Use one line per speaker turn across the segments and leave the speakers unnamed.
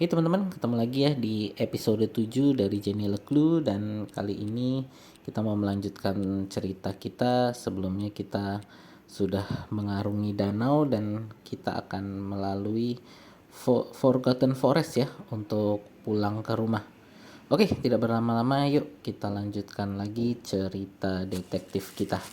Hey teman-teman, ketemu lagi ya di episode 7 dari LeClue, dan kali ini kita mau melanjutkan cerita kita. Sebelumnya kita sudah mengarungi danau dan kita akan melalui Forgotten Forest ya untuk pulang ke rumah. Oke, tidak berlama-lama, yuk kita lanjutkan lagi cerita detektif kita.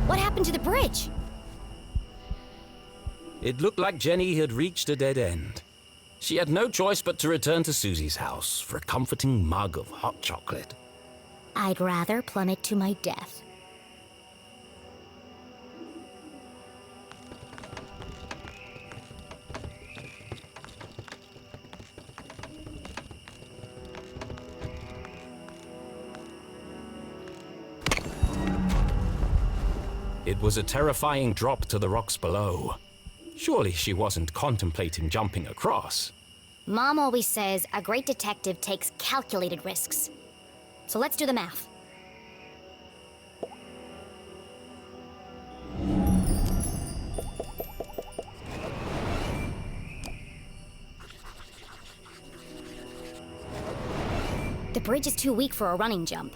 What happened to the bridge?
It looked like Jenny had reached a dead end. She had no choice but to return to Susie's house for a comforting mug of hot chocolate.
I'd rather plummet to my death.
It was a terrifying drop to the rocks below. Surely she wasn't contemplating jumping across.
Mom always says a great detective takes calculated risks. So let's do the math. The bridge is too weak for a running jump.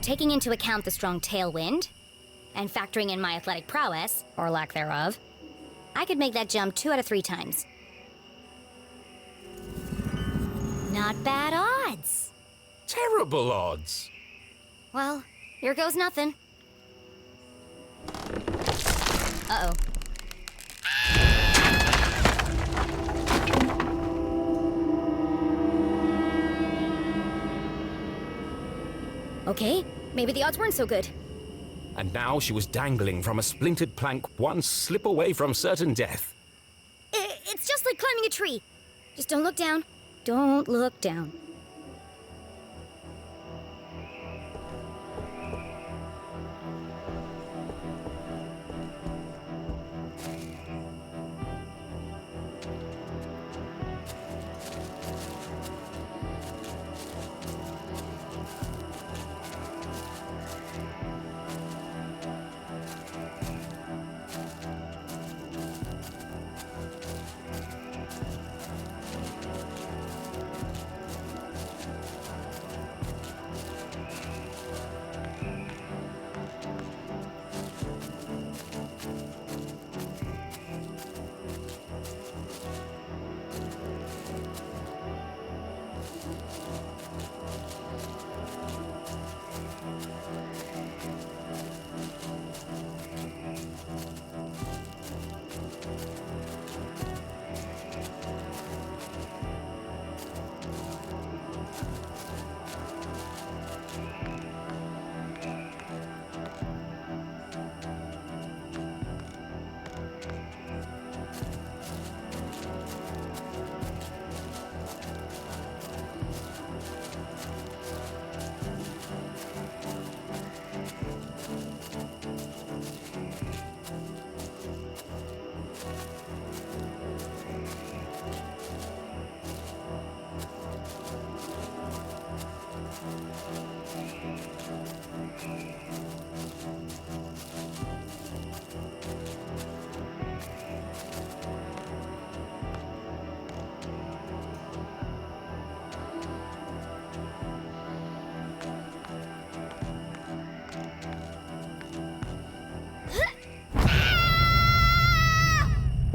Taking into account the strong tailwind, and factoring in my athletic prowess, or lack thereof, I could make that jump 2 out of 3 times. Not bad odds.
Terrible odds.
Well, here goes nothing. Uh-oh. Okay, maybe the odds weren't so good.
And now she was dangling from a splintered plank, one slip away from certain death.
It's just like climbing a tree. Just don't look down. Don't look down.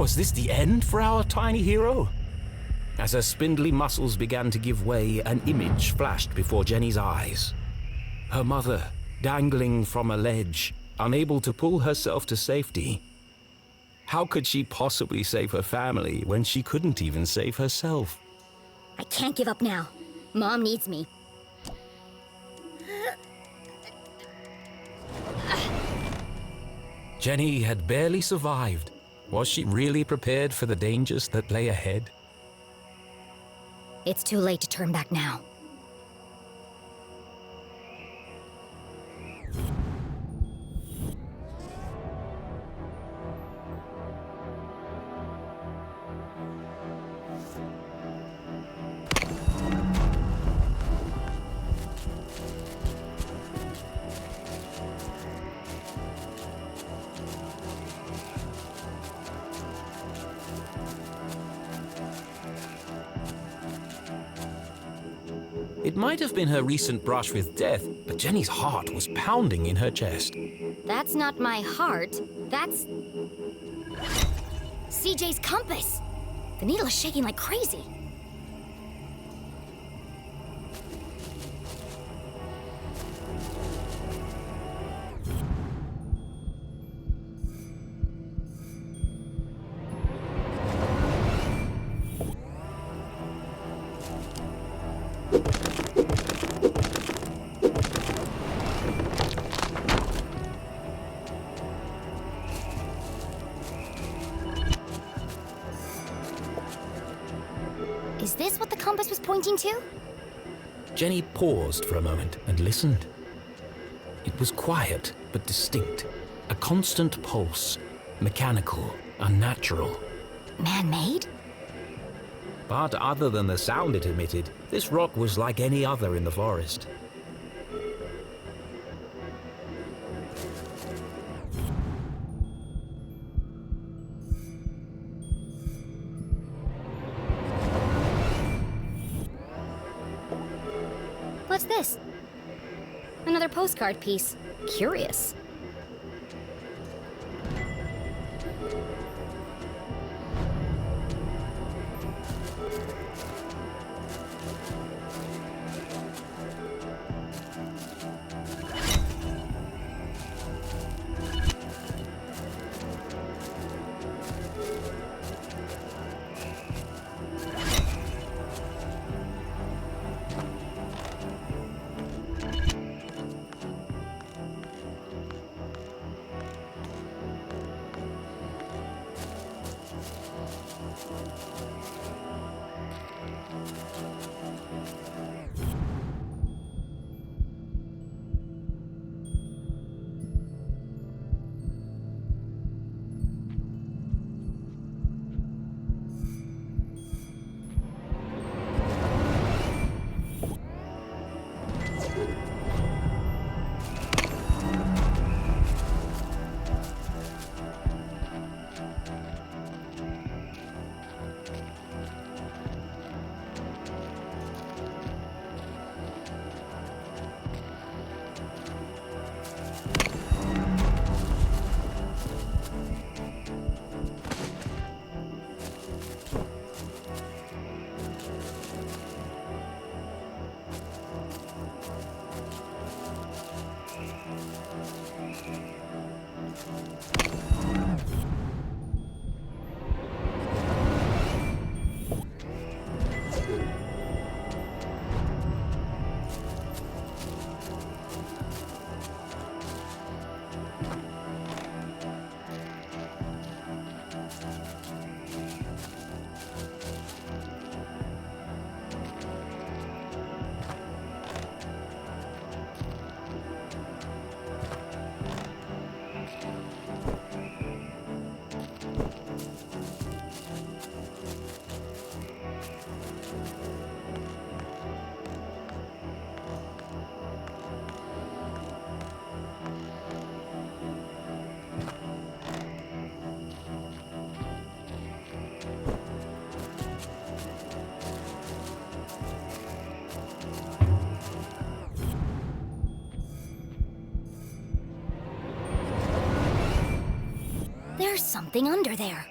Was this the end for our tiny hero? As her spindly muscles began to give way, an image flashed before Jenny's eyes. Her mother, dangling from a ledge, unable to pull herself to safety. How could she possibly save her family when she couldn't even save herself?
I can't give up now. Mom needs me.
Jenny had barely survived. Was she really prepared for the dangers that lay ahead?
It's too late to turn back now.
It might have been her recent brush with death, but Jenny's heart was pounding in her chest.
That's not my heart. That's... CJ's compass! The needle is shaking like crazy. Is this what the compass was pointing to?
Jenny paused for a moment and listened. It was quiet but distinct, a constant pulse, mechanical, unnatural.
Man-made?
But other than the sound it emitted, this rock was like any other in the forest.
What's this? Another postcard piece. Curious. There's something under there.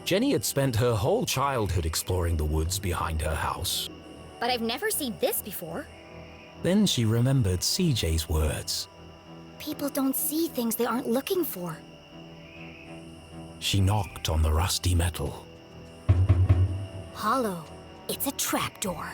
Jenny had spent her whole childhood exploring the woods behind her house.
But I've never seen this before.
Then she remembered CJ's words.
People don't see things they aren't looking for.
She knocked on the rusty metal.
Hollow. It's a trapdoor.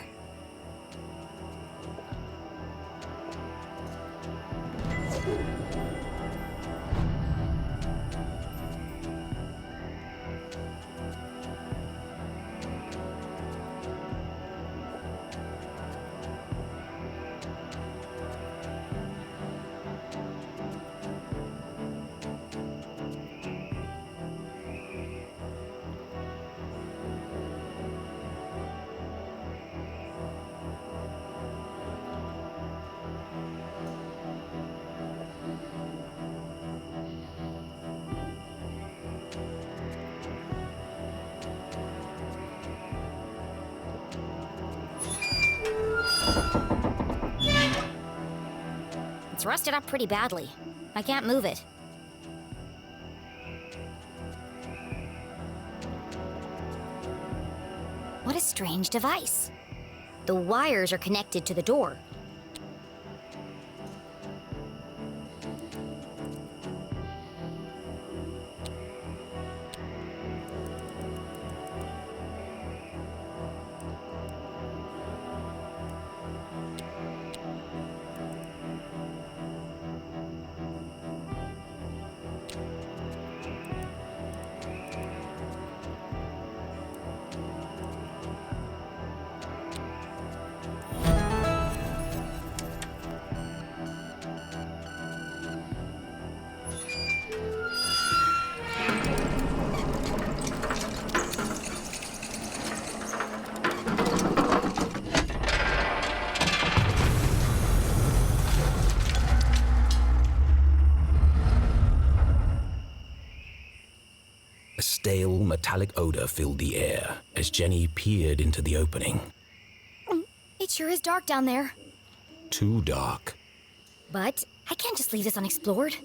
It's rusted up pretty badly. I can't move it. What a strange device. The wires are connected to the door.
A stale, metallic odor filled the air as Jenny peered into the opening.
It sure is dark down there.
Too dark.
But I can't just leave this unexplored.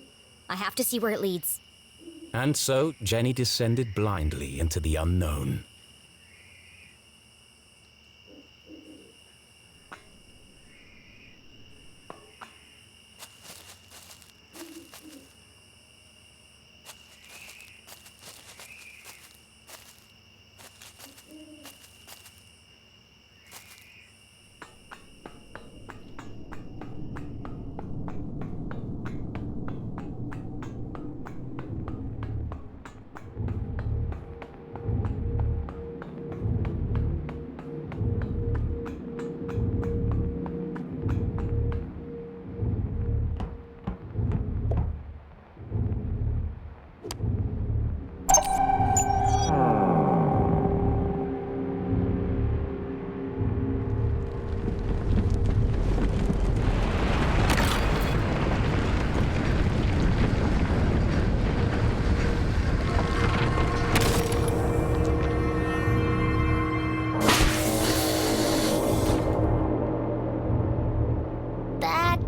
I have to see where it leads.
And so Jenny descended blindly into the unknown.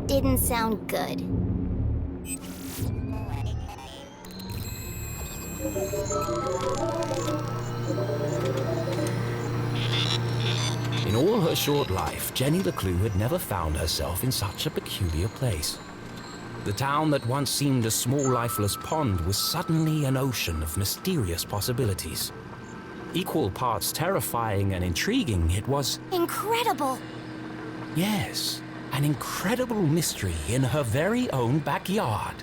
Didn't sound good.
In all her short life, Jenny LeClue had never found herself in such a peculiar place. The town that once seemed a small, lifeless pond was suddenly an ocean of mysterious possibilities. Equal parts terrifying and intriguing, it was...
Incredible!
Yes, an incredible mystery in her very own backyard.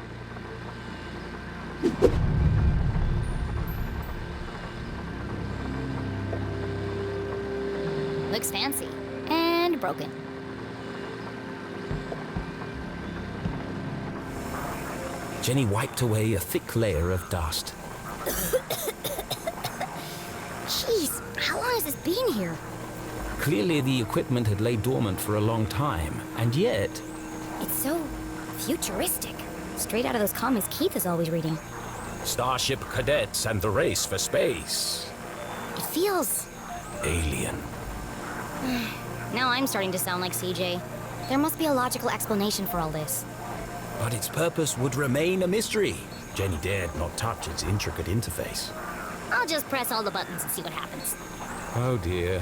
Looks fancy. And broken.
Jenny wiped away a thick layer of dust.
Jeez, how long has this been here?
Clearly the equipment had laid dormant for a long time, and yet...
It's so futuristic. Straight out of those comics Keith is always reading.
Starship cadets and the race for space.
It feels...
Alien.
Now I'm starting to sound like CJ. There must be a logical explanation for all this.
But its purpose would remain a mystery. Jenny dared not touch its intricate interface.
I'll just press all the buttons and see what happens.
Oh dear.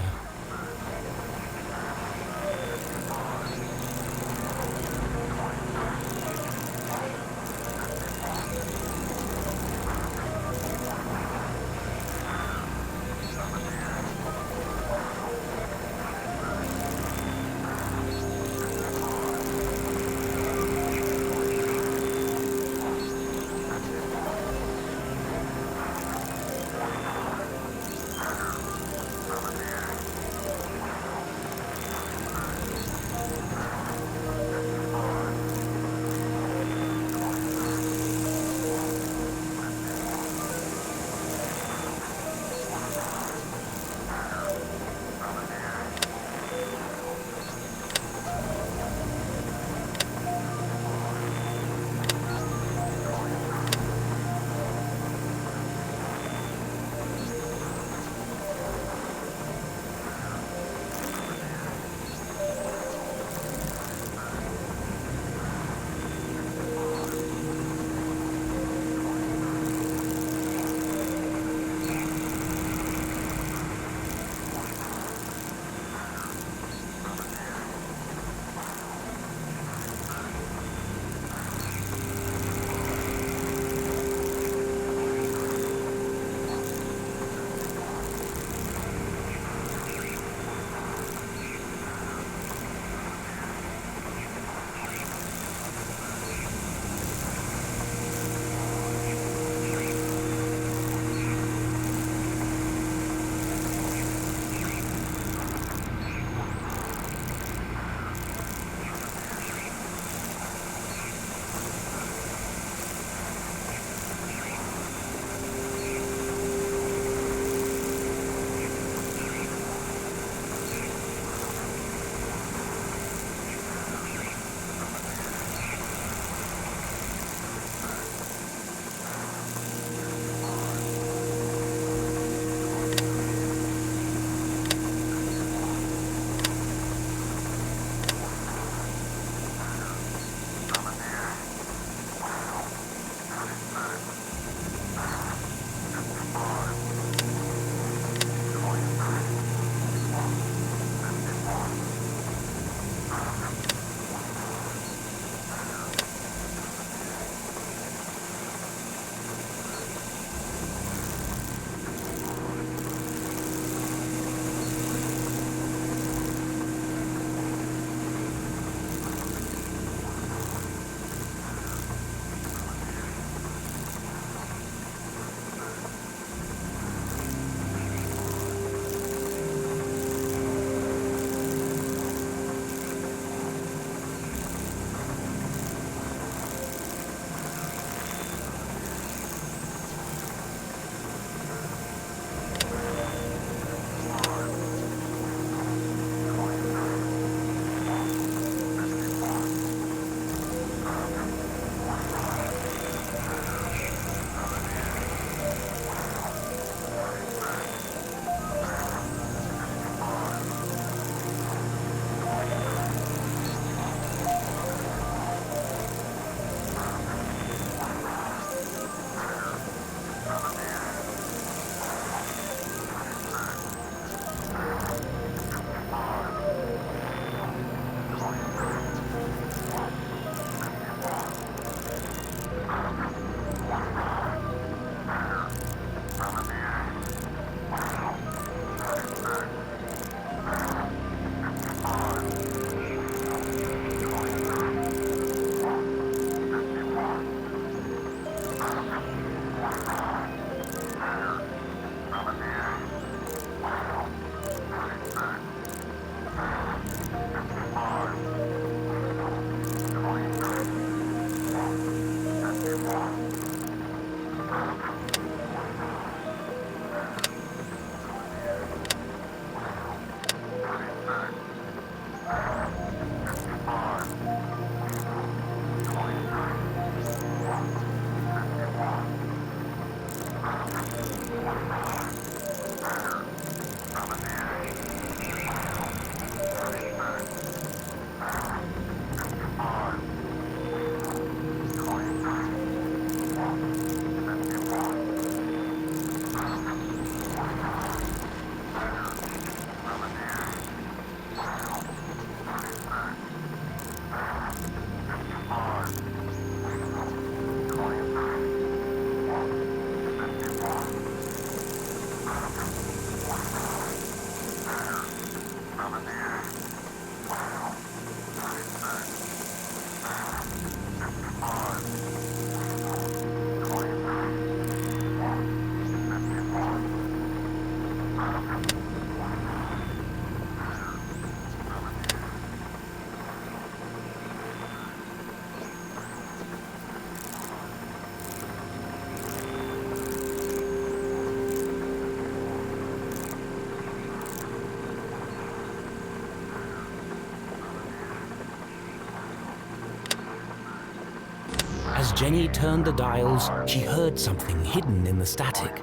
As Jenny turned the dials, she heard something hidden in the static.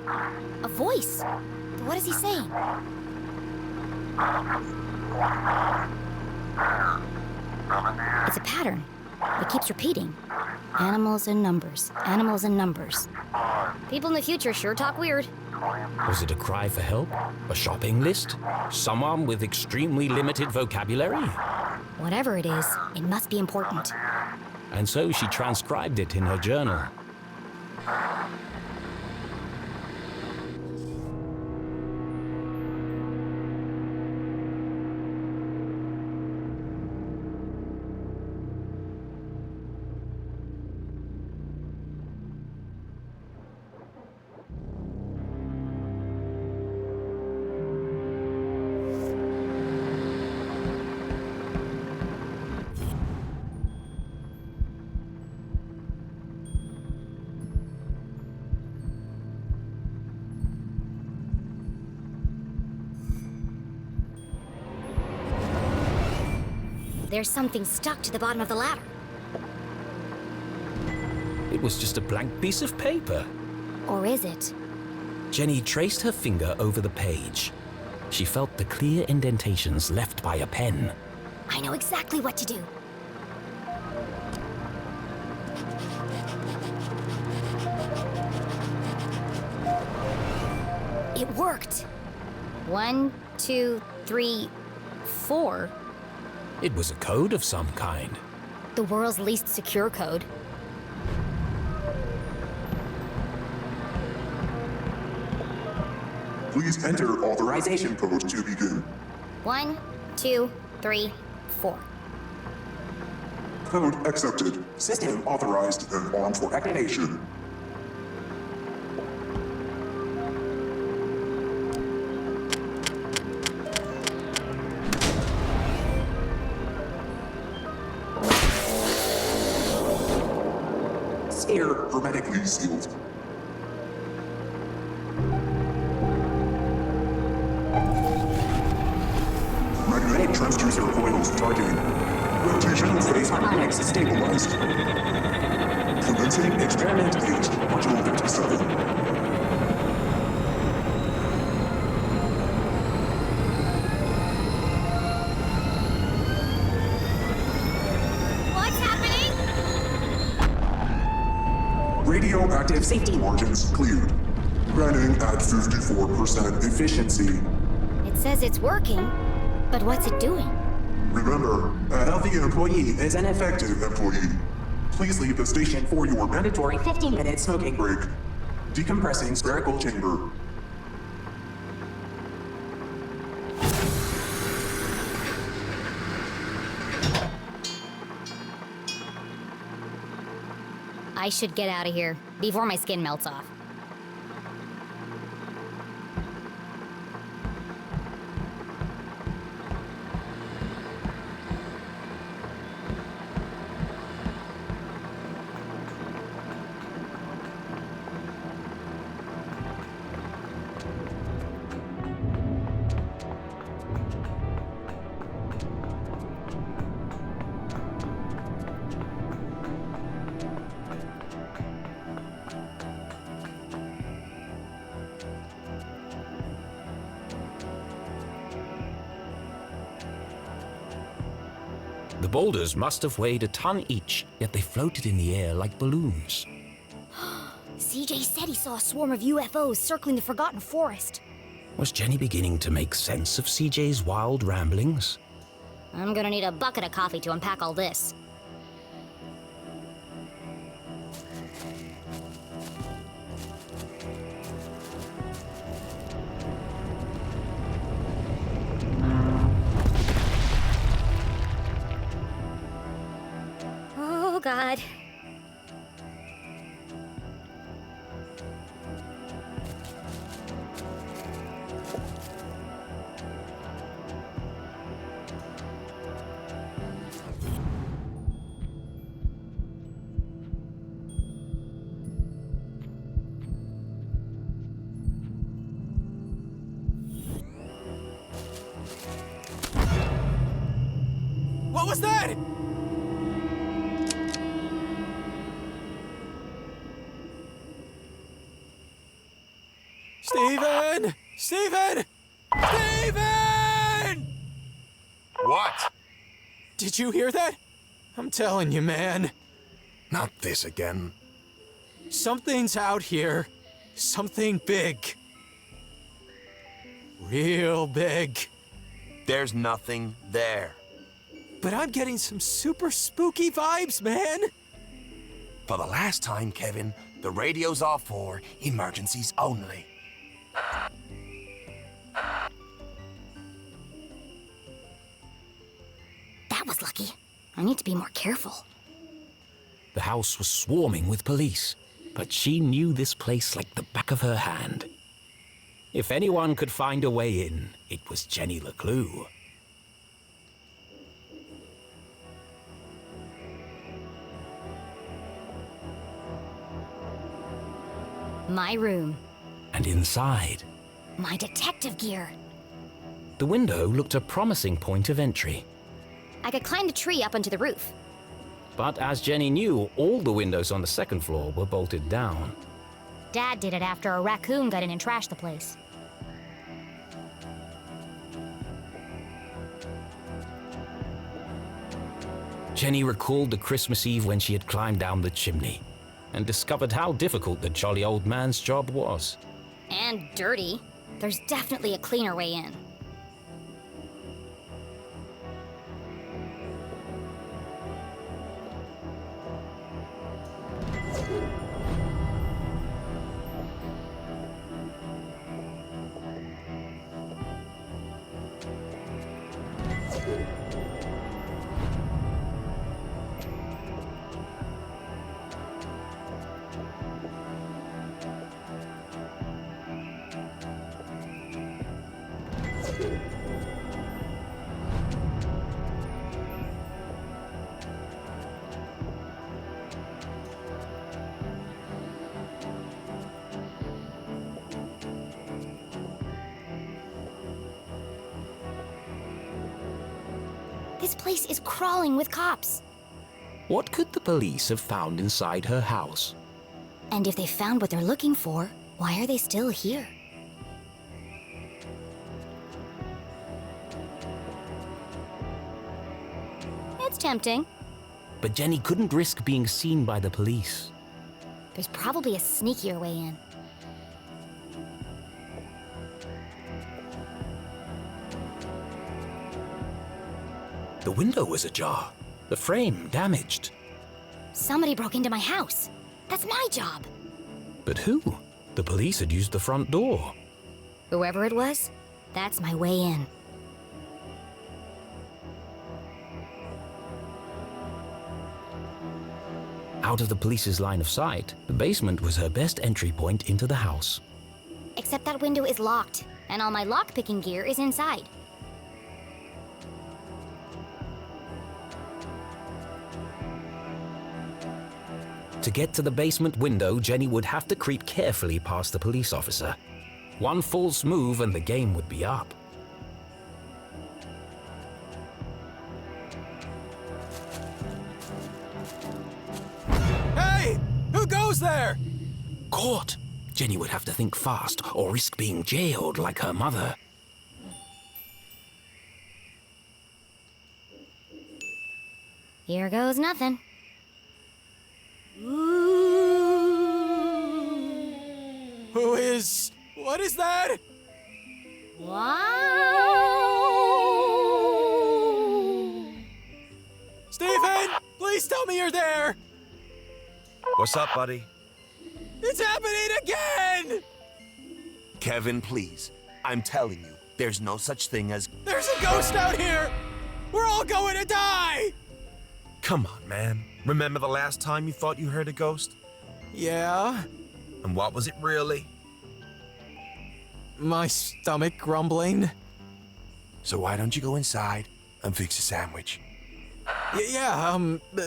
A voice. What is he saying? It's a pattern. It keeps repeating. Animals and numbers. Animals and numbers. People in the future sure talk weird.
Was it a cry for help? A shopping list? Someone with extremely limited vocabulary?
Whatever it is, it must be important.
And so she transcribed it in her journal.
There's something stuck to the bottom of the ladder.
It was just a blank piece of paper.
Or is it?
Jenny traced her finger over the page. She felt the clear indentations left by a pen.
I know exactly what to do. It worked. 1, 2, 3, 4.
It was a code of some kind.
The world's least secure code.
Please enter authorization code to begin.
1, 2, 3, 4.
Code accepted. System authorized and armed for activation. Sphere hermetically sealed. Magnetic transducer coils targeting. Rotation phase harmonics stabilized. Commencing experiment age, module 57.
What's happening?
Radioactive safety margins cleared. Running at 54% efficiency.
It says it's working, but what's it doing?
Remember, a healthy employee is an effective employee. Please leave the station for your mandatory 15-minute smoking break. Decompressing spherical chamber.
I should get out of here before my skin melts off.
The boulders must have weighed a ton each, yet they floated in the air like balloons.
CJ said he saw a swarm of UFOs circling the Forgotten Forest.
Was Jenny beginning to make sense of CJ's wild ramblings?
I'm gonna need a bucket of coffee to unpack all this. God.
What was that? Steven! Steven! Steven!
What?
Did you hear that? I'm telling you, man.
Not this again.
Something's out here. Something big. Real big.
There's nothing there.
But I'm getting some super spooky vibes, man.
For the last time, Kevin, the radio's off for emergencies only.
That was lucky. I need to be more careful.
The house was swarming with police, but she knew this place like the back of her hand. If anyone could find a way in, it was Jenny LeClue.
My room.
And inside,
My detective gear.
the window looked a promising point of entry.
I could climb the tree up onto the roof.
But as Jenny knew, all the windows on the second floor were bolted down.
Dad did it after a raccoon got in and trashed the place.
Jenny recalled the Christmas Eve when she had climbed down the chimney and discovered how difficult the jolly old man's job was.
And dirty. There's definitely a cleaner way in. This place is crawling with cops.
What could the police have found inside her house?
And if they found what they're looking for, why are they still here? It's tempting.
But Jenny couldn't risk being seen by the police.
There's probably a sneakier way in.
The window was ajar, the frame damaged.
Somebody broke into my house. That's my job.
But who? The police had used the front door.
Whoever it was, that's my way in.
Out of the police's line of sight, the basement was her best entry point into the house.
Except that window is locked, and all my lockpicking gear is inside.
To get to the basement window, Jenny would have to creep carefully past the police officer. One false move and the game would be up.
Hey! Who goes there?
Caught! Jenny would have to think fast or risk being jailed like her mother.
Here goes nothing.
Who is... What is that?
Wow!
Steven! Please tell me you're there!
What's up, buddy?
It's happening again!
Kevin, please. I'm telling you, there's no such thing as...
There's a ghost out here! We're all going to die!
Come on, man. Remember the last time you thought you heard a ghost?
Yeah?
And what was it really?
My stomach grumbling?
So why don't you go inside and fix a sandwich?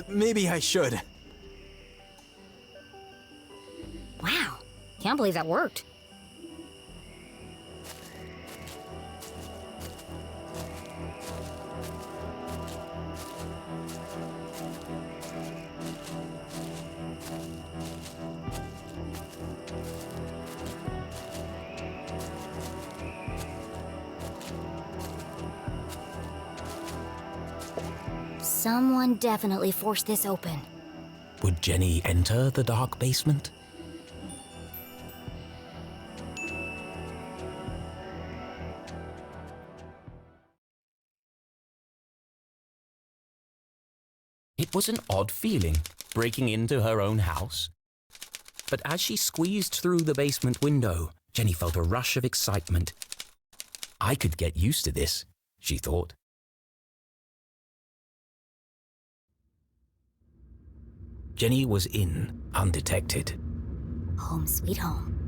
Maybe I should.
Wow, can't believe that worked. Someone definitely forced this open.
Would Jenny enter the dark basement? It was an odd feeling, breaking into her own house. But as she squeezed through the basement window, Jenny felt a rush of excitement. I could get used to this, she thought. Jenny was in, undetected.
Home sweet home.